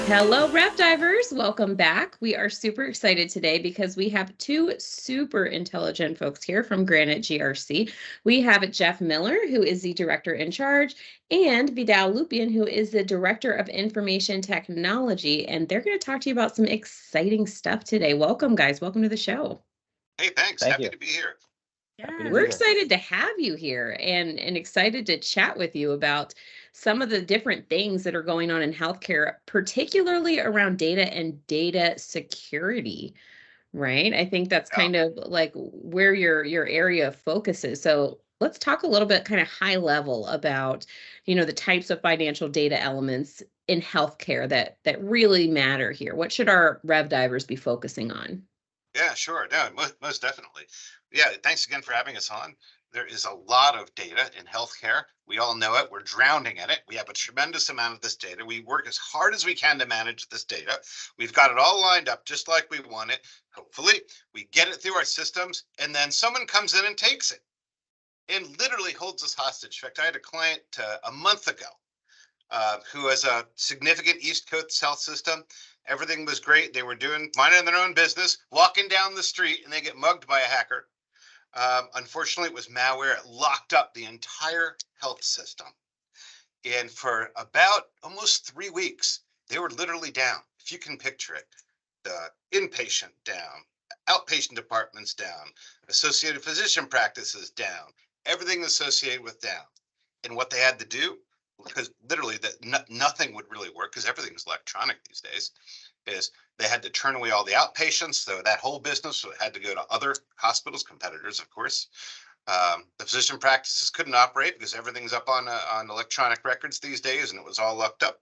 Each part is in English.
Hello, RevDivers. Welcome back. We are super excited today because we have two super intelligent folks here from Granite GRC. We have Jeff Miller, who is the director in charge, and Vidal Lupian, who is the director of information technology. And they're going to talk to you about some exciting stuff today. Welcome, guys. Welcome to the show. Hey, thanks. Thank Happy you. to be here. Yeah, we're excited to have you here and excited to chat with you about some of the different things that are going on in healthcare, particularly around data and data security, right? I think that's kind of like where your area of focus is. So let's talk a little bit kind of high level about, the types of financial data elements in healthcare that really matter here. What should our rev divers be focusing on? Yeah, sure. No, most definitely. Yeah, thanks again for having us on. There is a lot of data in healthcare. We all know it. We're drowning in it. We have a tremendous amount of this data. We work as hard as we can to manage this data. We've got it all lined up just like we want it. Hopefully, we get it through our systems, and then someone comes in and takes it and literally holds us hostage. In fact, I had a client a month ago who has a significant East Coast health system. Everything was great. They were minding their own business, walking down the street, and they get mugged by a hacker. Unfortunately, it was malware. It locked up the entire health system. And for about almost 3 weeks, they were literally down. If you can picture it, the inpatient down, outpatient departments down, associated physician practices down, everything associated with down. And what they had to do, because literally nothing would really work because everything's electronic these days, is they had to turn away all the outpatients. So that whole business had to go to other hospitals, competitors, of course. The physician practices couldn't operate because everything's up on electronic records these days, and it was all locked up.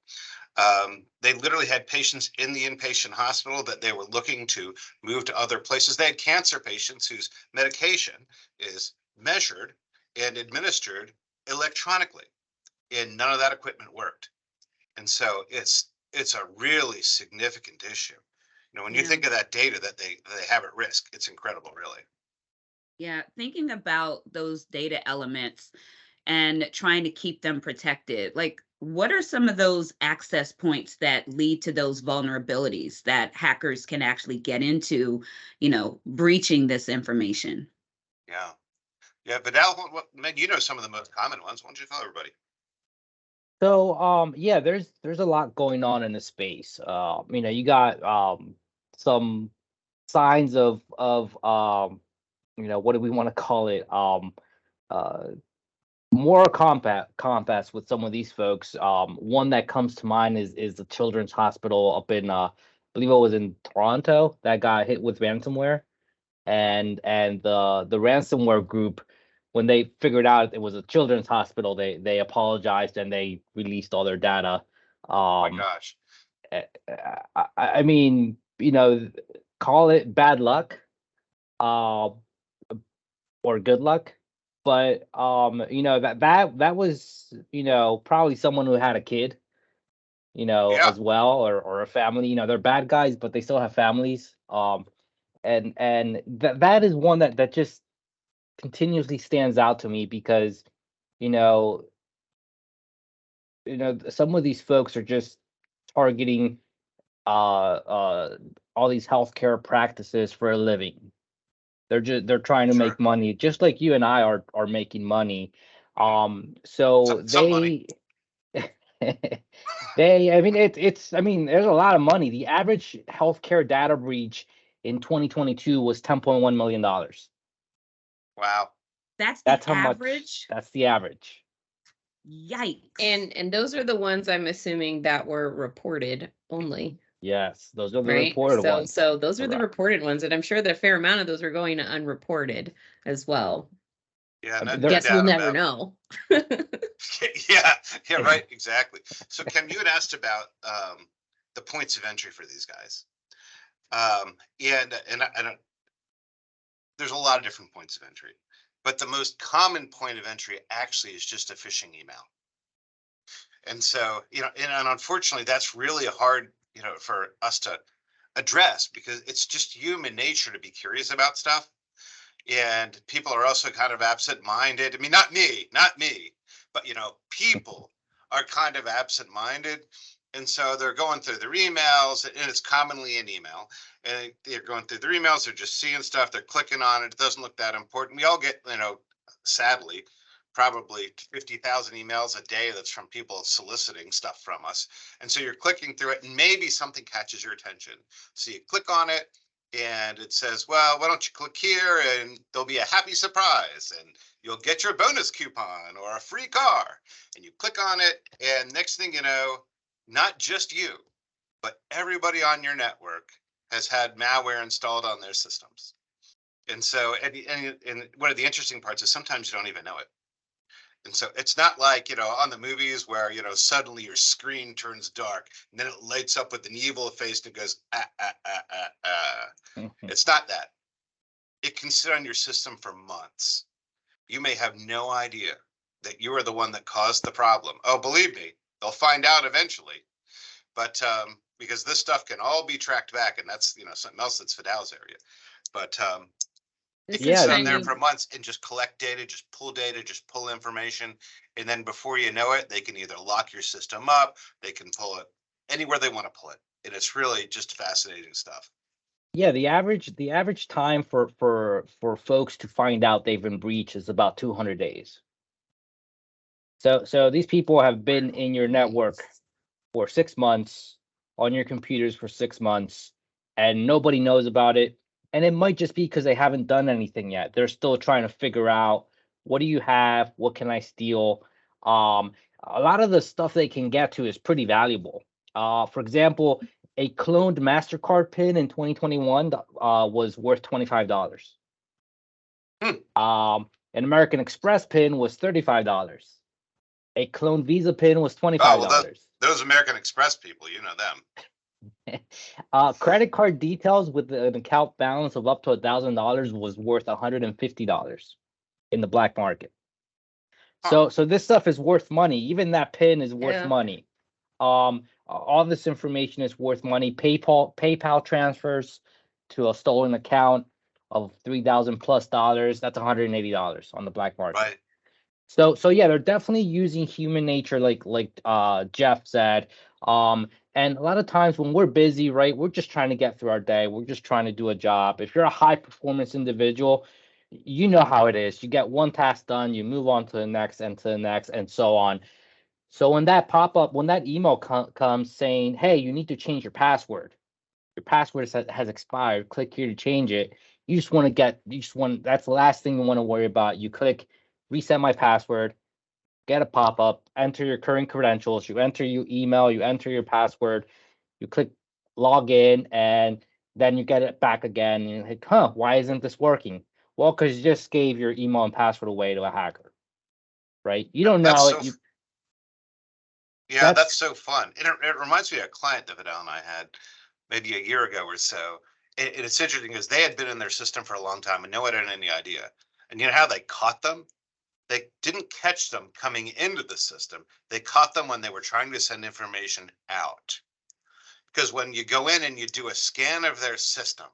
They literally had patients in the inpatient hospital that they were looking to move to other places. They had cancer patients whose medication is measured and administered electronically, and none of that equipment worked. And so it's a really significant issue. When you think of that data that they have at risk, it's incredible, really. Yeah, thinking about those data elements and trying to keep them protected, like what are some of those access points that lead to those vulnerabilities that hackers can actually get into, breaching this information? Yeah, Vidal, some of the most common ones. Why don't you tell everybody? So, yeah, there's a lot going on in the space. You got some signs of what do we want to call it? More combats with some of these folks. One that comes to mind is the Children's Hospital up in I believe it was in Toronto that got hit with ransomware, and the ransomware group, when they figured out it was a children's hospital, they apologized and they released all their data. Oh my gosh. I mean, call it bad luck, or good luck, but that was probably someone who had a kid, as well, or a family. They're bad guys, but they still have families. And that is one that just continuously stands out to me because some of these folks are just targeting all these healthcare practices for a living. They're trying to make money just like you and I are making money. So some money. there's a lot of money. The average healthcare data breach in 2022 was $10.1 million. Wow. That's how average? That's the average. Yikes. And those are the ones I'm assuming that were reported only. Yes, those are the right? reported ones. So those are the reported ones, and I'm sure that a fair amount of those are going to unreported as well. Yeah, I guess we'll never know. Yeah, right, exactly. So Kim, you had asked about the points of entry for these guys. And I don't, there's a lot of different points of entry, but the most common point of entry actually is just a phishing email. And so, and unfortunately, that's really hard, for us to address because it's just human nature to be curious about stuff. And people are also kind of absent-minded. I mean, not me, but, people are kind of absent-minded. And so they're going through their emails, and it's commonly an email. And they're going through their emails, they're just seeing stuff, they're clicking on it. It doesn't look that important. We all get, sadly, probably 50,000 emails a day that's from people soliciting stuff from us. And so you're clicking through it, and maybe something catches your attention. So you click on it, and it says, well, why don't you click here and there'll be a happy surprise and you'll get your bonus coupon or a free car. And you click on it, and next thing you know, not just you, but everybody on your network has had malware installed on their systems. And so, and one of the interesting parts is sometimes you don't even know it. And so it's not like, on the movies where, suddenly your screen turns dark and then it lights up with an evil face and it goes, ah, ah, ah, ah, ah. It's not that. It can sit on your system for months. You may have no idea that you are the one that caused the problem. Oh, believe me, they'll find out eventually. But because this stuff can all be tracked back, and that's, something else that's Vidal's area. But it can sit on there for months and just collect data, just pull information. And then before you know it, they can either lock your system up, they can pull it anywhere they want to pull it. And it's really just fascinating stuff. Yeah, the average time for folks to find out they've been breached is about 200 days. So these people have been in your network for 6 months, on your computers for 6 months, and nobody knows about it. And it might just be because they haven't done anything yet. They're still trying to figure out, what do you have? What can I steal? A lot of the stuff they can get to is pretty valuable. For example, a cloned MasterCard pin in 2021 was worth $25. An American Express pin was $35. A cloned Visa pin was $25. Oh, well, those American Express people, you know them. Credit card details with an account balance of up to $1,000 was worth $150 in the black market. So this stuff is worth money. Even that pin is worth money. All this information is worth money. PayPal transfers to a stolen account of $3,000 plus, that's $180 on the black market. Right. So yeah, they're definitely using human nature, like Jeff said. And a lot of times when we're busy, right, we're just trying to get through our day. We're just trying to do a job. If you're a high performance individual, you know how it is. You get one task done, you move on to the next and to the next and so on. So when that when that email comes saying, hey, you need to change your password. Your password has expired. Click here to change it. That's the last thing you want to worry about. You click reset my password, get a pop-up, enter your current credentials, you enter your email, you enter your password, you click log in, and then you get it back again. And you're like, why isn't this working? Well, because you just gave your email and password away to a hacker, right? You don't know it. That's so fun. It reminds me of a client that Vidal and I had maybe a year ago or so. And it's interesting because they had been in their system for a long time and no one had any idea. And you know how they caught them? They didn't catch them coming into the system. They caught them when they were trying to send information out. Because when you go in and you do a scan of their system,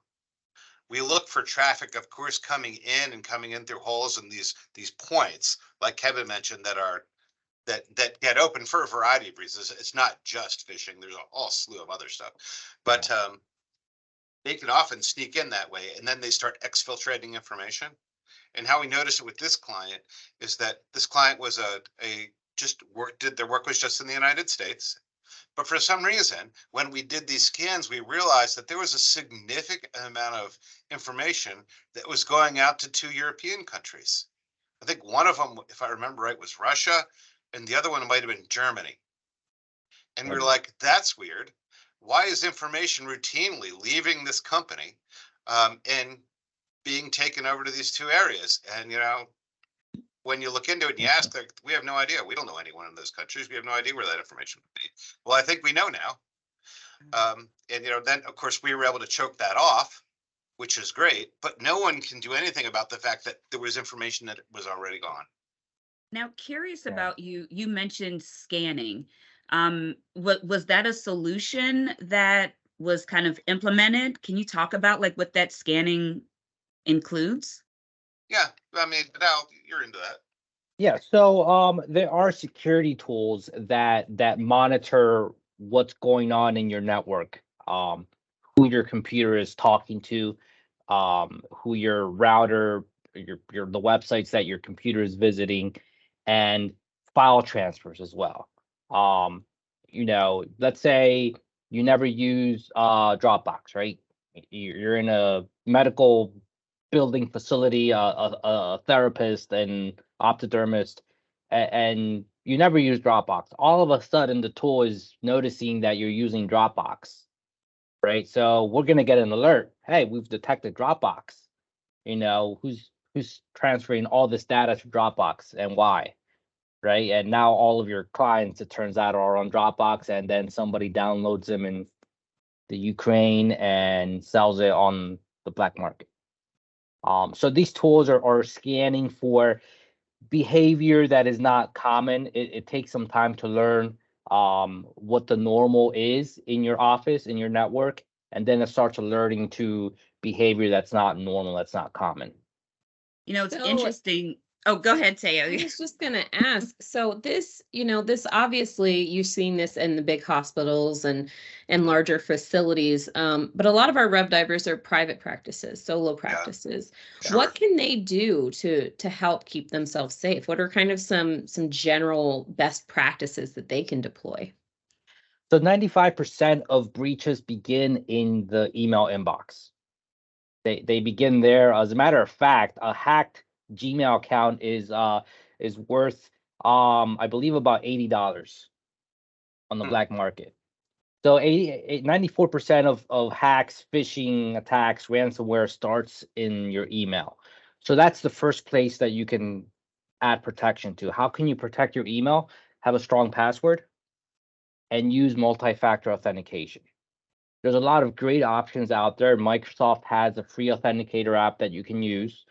we look for traffic, of course, coming in through holes in these points, like Kevin mentioned, that get open for a variety of reasons. It's not just phishing. There's a whole slew of other stuff. But they can often sneak in that way, and then they start exfiltrating information. And how we noticed it with this client is that this client was their work was just in the United States. But for some reason, when we did these scans, we realized that there was a significant amount of information that was going out to 2 European countries. I think one of them, if I remember right, was Russia, and the other one might have been Germany. And we were like, that's weird. Why is information routinely leaving this company and being taken over to these 2 areas? And, when you look into it and you ask, we have no idea. We don't know anyone in those countries. We have no idea where that information would be. Well, I think we know now. And, then, of course, we were able to choke that off, which is great. But no one can do anything about the fact that there was information that was already gone. Now, curious about you mentioned scanning. Was that a solution that was kind of implemented? Can you talk about what that scanning includes? Yeah, I mean, Vidal, you're into that. Yeah, so there are security tools that monitor what's going on in your network, who your computer is talking to, who your router, your the websites that your computer is visiting, and file transfers as well. Let's say you never use Dropbox, right? You're in a medical building facility, a therapist and optodermist, and you never use Dropbox. All of a sudden, the tool is noticing that you're using Dropbox, right? So we're gonna get an alert. Hey, we've detected Dropbox. Who's transferring all this data to Dropbox and why, right? And now all of your clients, it turns out, are on Dropbox, and then somebody downloads them in the Ukraine and sells it on the black market. So these tools are scanning for behavior that is not common. It takes some time to learn what the normal is in your office, in your network, and then it starts alerting to behavior that's not normal, that's not common. It's interesting. Oh, go ahead, Taya. I was just going to ask. So this, this obviously you've seen this in the big hospitals and larger facilities. But a lot of our RevDivers are private practices, solo practices. Sure. What can they do to help keep themselves safe? What are kind of some general best practices that they can deploy? So 95% of breaches begin in the email inbox. They begin there. As a matter of fact, a hacked Gmail account is worth I believe about $80 on the black market. So 94% of hacks, phishing attacks, ransomware starts in your email. So that's the first place that you can add protection to. How can you protect your email? Have a strong password and use multi-factor authentication. There's a lot of great options out there. Microsoft has a free authenticator app that you can use.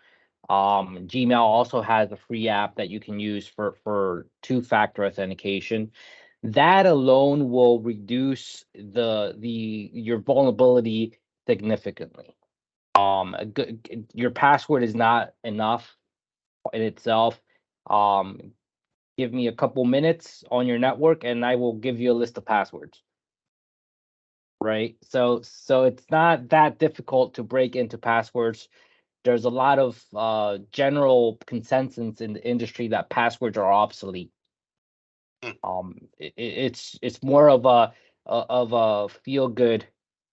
Gmail also has a free app that you can use for two-factor authentication. That alone will reduce your vulnerability significantly. Your password is not enough in itself. Give me a couple minutes on your network, and I will give you a list of passwords. Right? So it's not that difficult to break into passwords. There's a lot of general consensus in the industry that passwords are obsolete. It's more of a feel good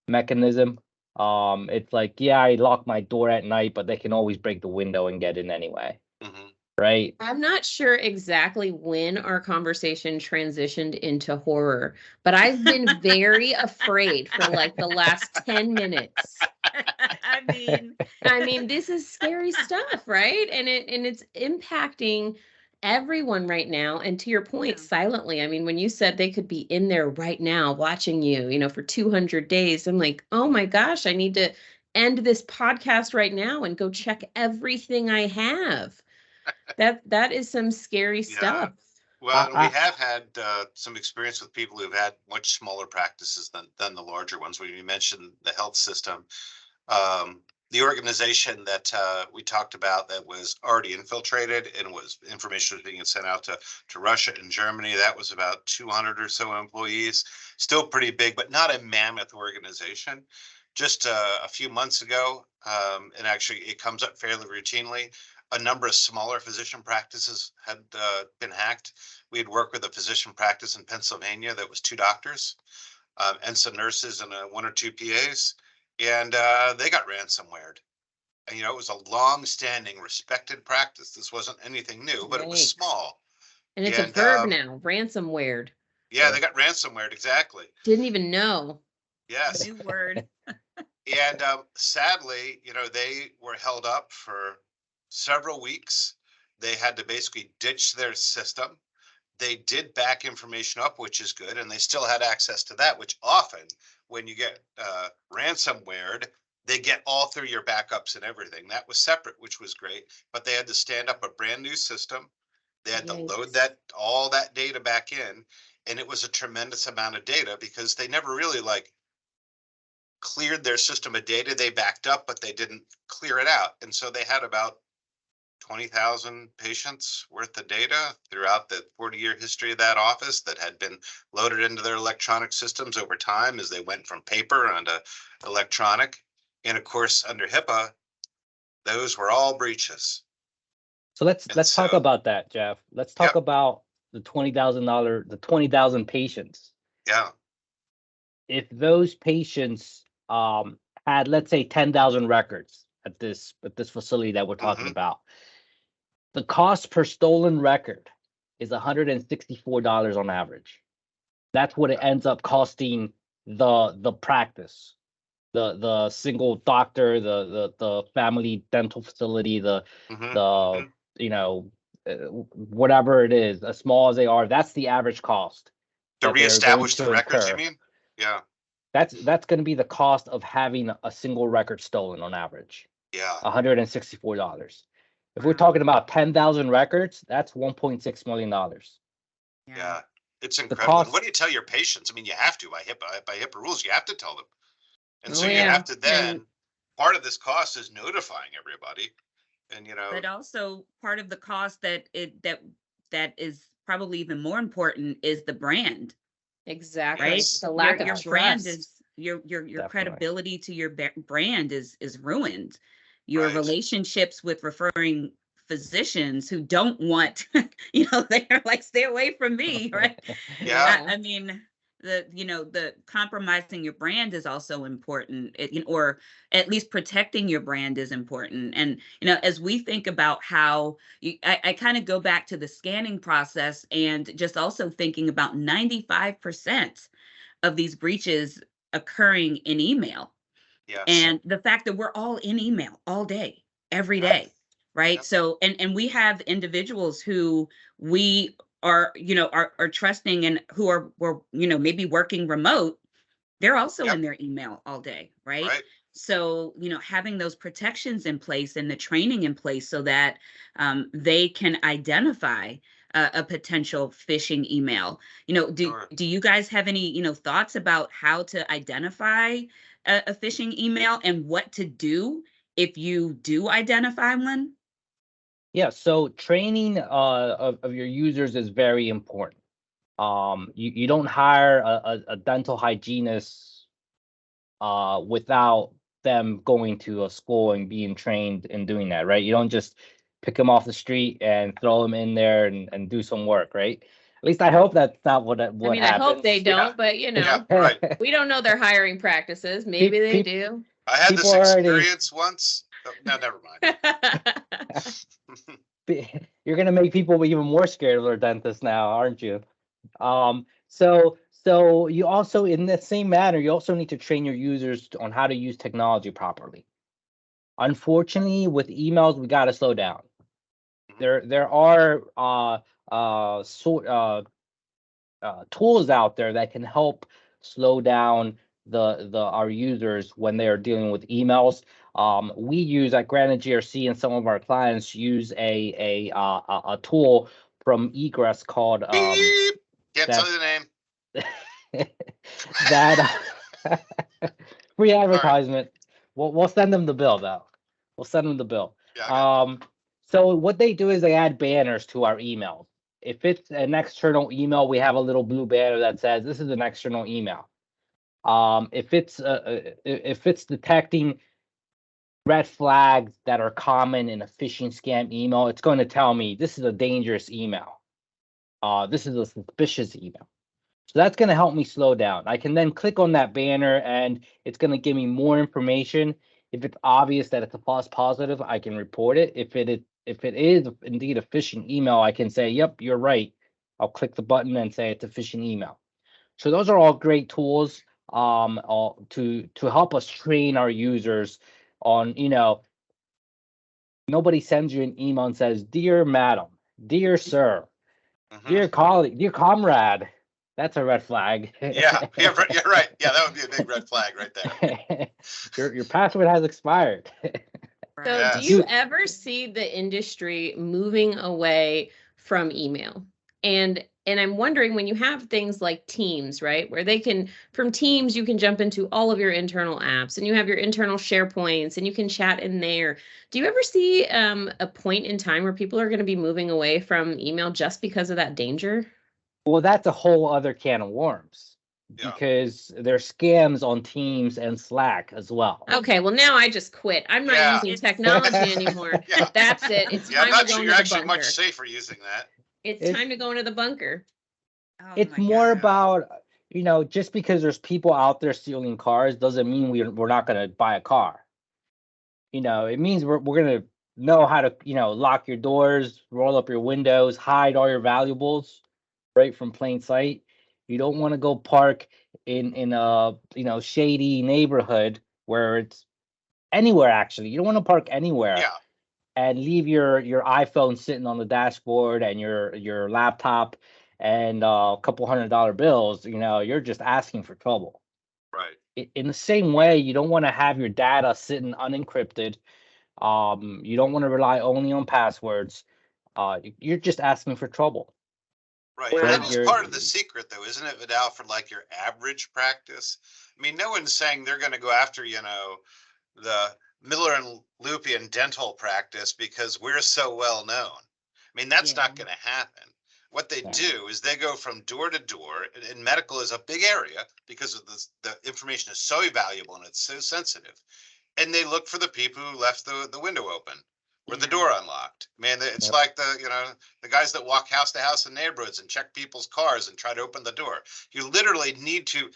mechanism. It's like, yeah, I lock my door at night, but they can always break the window and get in anyway. Mm-hmm. Right? I'm not sure exactly when our conversation transitioned into horror, but I've been very afraid for like the last 10 minutes. I mean, this is scary stuff, right? And it's impacting everyone right now. And to your point, silently. I mean, when you said they could be in there right now watching you, for 200 days, I'm like, oh my gosh, I need to end this podcast right now and go check everything I have. That is some scary stuff. Well, we have had some experience with people who've had much smaller practices than the larger ones. When you mentioned the health system, the organization that we talked about that was already infiltrated and information was being sent out to Russia and Germany, that was about 200 or so employees. Still pretty big, but not a mammoth organization. Just a few months ago, and actually it comes up fairly routinely, a number of smaller physician practices had been hacked. We had worked with a physician practice in Pennsylvania that was 2 doctors and some nurses and 1 or 2 PAs, and they got ransomwared. And, it was a long-standing, respected practice. This wasn't anything new, but it was small. And it's a verb now, ransomware. Yeah, they got ransomware, exactly. Didn't even know. Yes. New word. And sadly, they were held up for several weeks. They had to basically ditch their system. They did back information up, which is good, and they still had access to that, which often when you get ransomware, they get all through your backups and everything. That was separate, which was great, but they had to stand up a brand new system. They had to load all that data back in, and it was a tremendous amount of data because they never really cleared their system of data. They backed up, but they didn't clear it out. And so they had about 20,000 patients worth of data throughout the 40-year history of that office that had been loaded into their electronic systems over time as they went from paper onto electronic. And of course, under HIPAA, those were all breaches. So let's talk about that, Jeff. Let's talk about the $20,000 patients. Yeah. If those patients had, let's say, 10,000 records at this facility that we're talking about, the cost per stolen record is $164 on average. That's what it ends up costing the practice, the single doctor, the family dental facility, you know, whatever it is, as small as they are. That's the average cost. To reestablish the records, you mean? Yeah. That's going to be the cost of having a single record stolen on average. Yeah. $164. If we're talking about 10,000 records, that's $1.6 million. Yeah. It's incredible. And what do you tell your patients? I mean, you have to by HIPAA rules, you have to tell them. And so you have to then, part of this cost is notifying everybody. And, you know, but also part of the cost that is probably even more important is the brand. Exactly. Right. The lack of your trust. Brand is your credibility to your brand is ruined. Your relationships with referring physicians who don't want, they're like, stay away from me, right? I mean, the compromising your brand is also important, or at least protecting your brand is important. And, as we think about how I kind of go back to the scanning process and just also thinking about 95% of these breaches occurring in email. Yes. And the fact that we're all in email all day, every day, right? Yep. So, and we have individuals who we are trusting and who are maybe working remote. They're also in their email all day, right? So, having those protections in place and the training in place so that they can identify a potential phishing email. Do you guys have any, thoughts about how to identify a phishing email and what to do if you do identify one? Yeah, so training of your users is very important. You don't hire a dental hygienist without them going to a school and being trained in doing that, right? You don't just pick them off the street and throw them in there and do some work, right? At least I hope that's not what happens. I hope they don't, but we don't know their hiring practices. Maybe they do. I had this experience once. Oh, no, never mind. You're gonna make people even more scared of their dentist now, aren't you? So you also, in the same manner, you also need to train your users on how to use technology properly. Unfortunately, with emails, we gotta slow down. There are tools out there that can help slow down our users when they are dealing with emails. We use at Granite GRC, and some of our clients use a tool from Egress called can't tell you the name. That free advertisement. We'll send them the bill though. We'll send them the bill. So what they do is they add banners to our emails. If it's an external email, we have a little blue banner that says this is an external email. If it's detecting red flags that are common in a phishing scam email, it's going to tell me this is a dangerous email. This is a suspicious email. So that's going to help me slow down. I can then click on that banner and it's going to give me more information. If it's obvious that it's a false positive, I can report it. If it is indeed a phishing email, I can say, yep, you're right. I'll click the button and say it's a phishing email. So those are all great tools to help us train our users on, nobody sends you an email and says, dear madam, dear sir, dear colleague, dear comrade. That's a red flag. Yeah, you're right. Yeah, that would be a big red flag right there. Your password has expired. So do you ever see the industry moving away from email? And And I'm wondering, when you have things like Teams, right, where they can, from Teams, you can jump into all of your internal apps and you have your internal SharePoints and you can chat in there. Do you ever see a point in time where people are going to be moving away from email just because of that danger? Well, that's a whole other can of worms Yeah. because there's scams on Teams and Slack as well. Okay, well now I just quit. I'm not Yeah. using technology anymore. Yeah. That's it. It's Yeah, I'm time not to go sure into you're the actually bunker. much safer using that. It's time to go into the bunker. Oh It's my more God. about, you know, just because there's people out there stealing cars doesn't mean we're not going to buy a car. You know, it means we're going to know how to, you know, lock your doors, roll up your windows, hide all your valuables right from plain sight. You don't want to go park in a, you know, shady neighborhood where it's anywhere. Actually, you don't want to park anywhere Yeah. and leave your iPhone sitting on the dashboard and your laptop and a couple $100 bills. You know, you're just asking for trouble. Right. In the same way, you don't want to have your data sitting unencrypted. You don't want to rely only on passwords. You're just asking for trouble. Right. Wow. And that is You're- part of the secret, though, isn't it, Vidal, for like your average practice? I mean, no one's saying they're going to go after, you know, the Miller and Lupian dental practice because we're so well known. I mean, that's Yeah. not going to happen. What they Yeah. do is they go from door to door, and medical is a big area because of this, the information is so valuable and it's so sensitive. And they look for the people who left the window open or the Yeah. door unlocked. Man, it's Yep. like the guys that walk house to house in neighborhoods and check people's cars and try to open the door. You literally need to.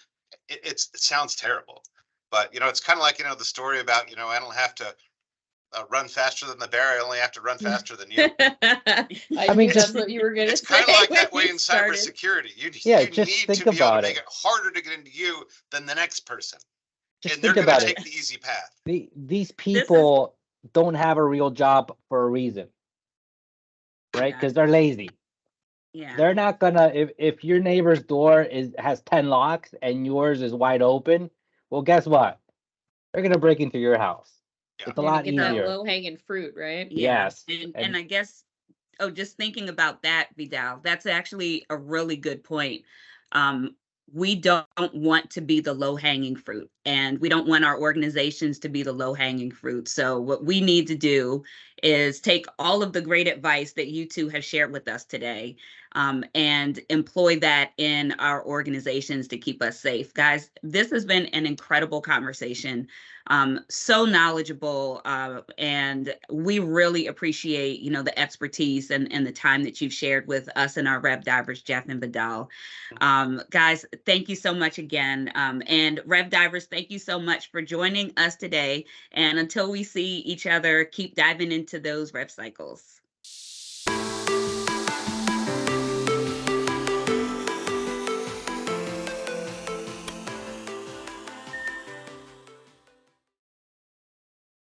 It sounds terrible, but you know, it's kind of like, you know, the story about, you know, I don't have to run faster than the bear. I only have to run faster than you. I mean, think that's what you were going to It's say. kind of like when that way you in started. cybersecurity. You just need think to be able to about make it. it harder to get into you than the next person. Just And they're think going about to it. take the easy path. These people don't have a real job for a reason, right? Because they're lazy. Yeah. They're not gonna, if your neighbor's door has 10 locks and yours is wide open, well, guess what? They're gonna break into your house. Yeah. It's a You're gonna lot get that easier. low-hanging fruit, right? Yeah. Yes. And I guess, just thinking about that, Vidal, that's actually a really good point. We don't want to be the low-hanging fruit, and we don't want our organizations to be the low-hanging fruit. So what we need to do is take all of the great advice that you two have shared with us today, and employ that in our organizations to keep us safe. Guys, this has been an incredible conversation. So knowledgeable, and we really appreciate, you know, the expertise and the time that you've shared with us and our RevDivers, Jeff and Vidal. Guys, thank you so much again. And RevDivers, thank you so much for joining us today. And until we see each other, keep diving into those Rev cycles.